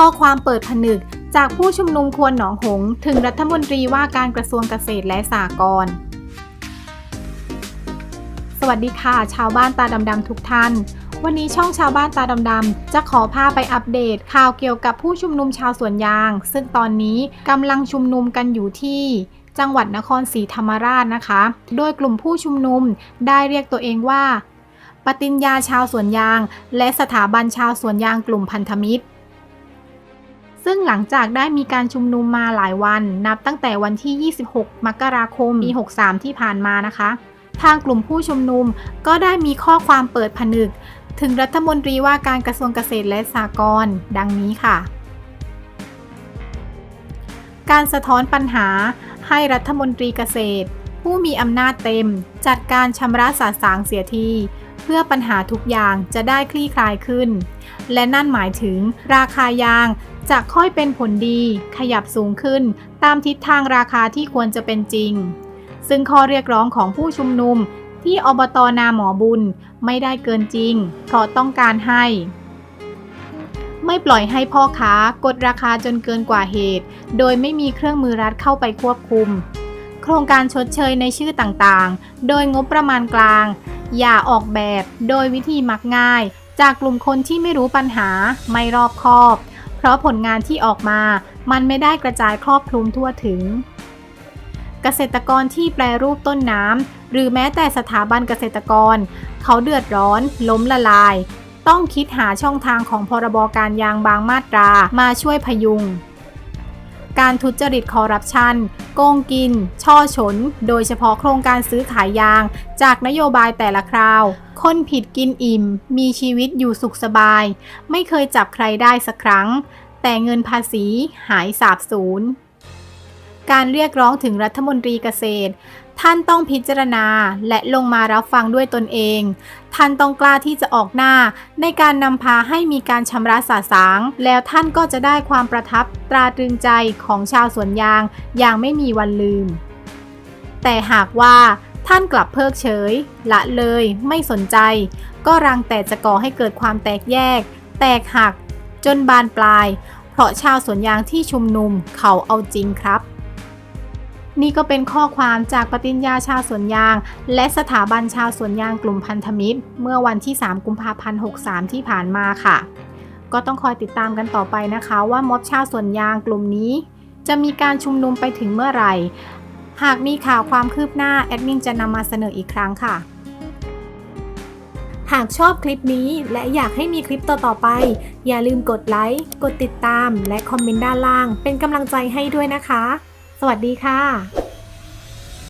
ข้อความเปิดผนึกจากผู้ชุมนุมควนหนองหงส์ถึงรัฐมนตรีว่าการกระทรวงเกษตรและสหกรณ์สวัสดีค่ะชาวบ้านตาดำๆทุกท่านวันนี้ช่องชาวบ้านตาดำๆจะขอพาไปอัปเดตข่าวเกี่ยวกับผู้ชุมนุมชาวสวนยางซึ่งตอนนี้กำลังชุมนุมกันอยู่ที่จังหวัดนครศรีธรรมราชนะคะโดยกลุ่มผู้ชุมนุมได้เรียกตัวเองว่าปฏิญญาชาวสวนยางและสถาบันชาวสวนยางกลุ่มพันธมิตรซึ่งหลังจากได้มีการชุมนุมมาหลายวันนับตั้งแต่วันที่ 26 มกราคม ปี 63 ที่ผ่านมานะคะทางกลุ่มผู้ชุมนุมก็ได้มีข้อความเปิดผนึกถึงรัฐมนตรีว่าการกระทรวงเกษตรและสหกรณ์ดังนี้ค่ะการสะท้อนปัญหาให้รัฐมนตรีเกษตรผู้มีอำนาจเต็มจัดการชำระสาสางเสียทีเพื่อปัญหาทุกอย่างจะได้คลี่คลายขึ้นและนั่นหมายถึงราคายางจะค่อยเป็นผลดีขยับสูงขึ้นตามทิศทางราคาที่ควรจะเป็นจริงซึ่งข้อเรียกร้องของผู้ชุมนุมที่อบต.นาหมอบุญไม่ได้เกินจริงเพราะต้องการให้ไม่ปล่อยให้พ่อค้ากดราคาจนเกินกว่าเหตุโดยไม่มีเครื่องมือรัฐเข้าไปควบคุมโครงการชดเชยในชื่อต่างๆโดยงบประมาณกลางอย่าออกแบบโดยวิธีมักง่ายจากกลุ่มคนที่ไม่รู้ปัญหาไม่รอบคอบเพราะผลงานที่ออกมามันไม่ได้กระจายครอบคลุมทั่วถึงเกษตรกรที่แปรรูปต้นน้ำหรือแม้แต่สถาบันเกษตรกรเขาเดือดร้อนล้มละลายต้องคิดหาช่องทางของพรบการยางบางมาตรามาช่วยพยุงการทุจริตคอร์รัปชันโกงกินช่อฉนโดยเฉพาะโครงการซื้อขายยางจากนโยบายแต่ละคราวคนผิดกินอิ่มมีชีวิตอยู่สุขสบายไม่เคยจับใครได้สักครั้งแต่เงินภาษีหายสาบสูญการเรียกร้องถึงรัฐมนตรีเกษตรท่านต้องพิจารณาและลงมารับฟังด้วยตนเองท่านต้องกล้าที่จะออกหน้าในการนำพาให้มีการชำระสาสางแล้วท่านก็จะได้ความประทับตราตรึงใจของชาวสวนยางอย่างไม่มีวันลืมแต่หากว่าท่านกลับเพิกเฉยละเลยไม่สนใจก็รังแต่จะก่อให้เกิดความแตกแยกแตกหักจนบานปลายเพราะชาวสวนยางที่ชุมนุมเขาเอาจริงครับนี่ก็เป็นข้อความจากปฏิญญาชาวสวนยางและสถาบันชาวสวนยางกลุ่มพันธมิตรเมื่อวันที่ 3 กุมภาพันธ์ 63 ที่ผ่านมาค่ะก็ต้องคอยติดตามกันต่อไปนะคะว่าม็อบชาวสวนยางกลุ่มนี้จะมีการชุมนุมไปถึงเมื่อไหร่หากมีข่าวความคืบหน้าแอดมินจะนำมาเสนออีกครั้งค่ะหากชอบคลิปนี้และอยากให้มีคลิปต่อๆไปอย่าลืมกดไลค์กดติดตามและคอมเมนต์ด้านล่างเป็นกำลังใจให้ด้วยนะคะสวัสดีค่ะ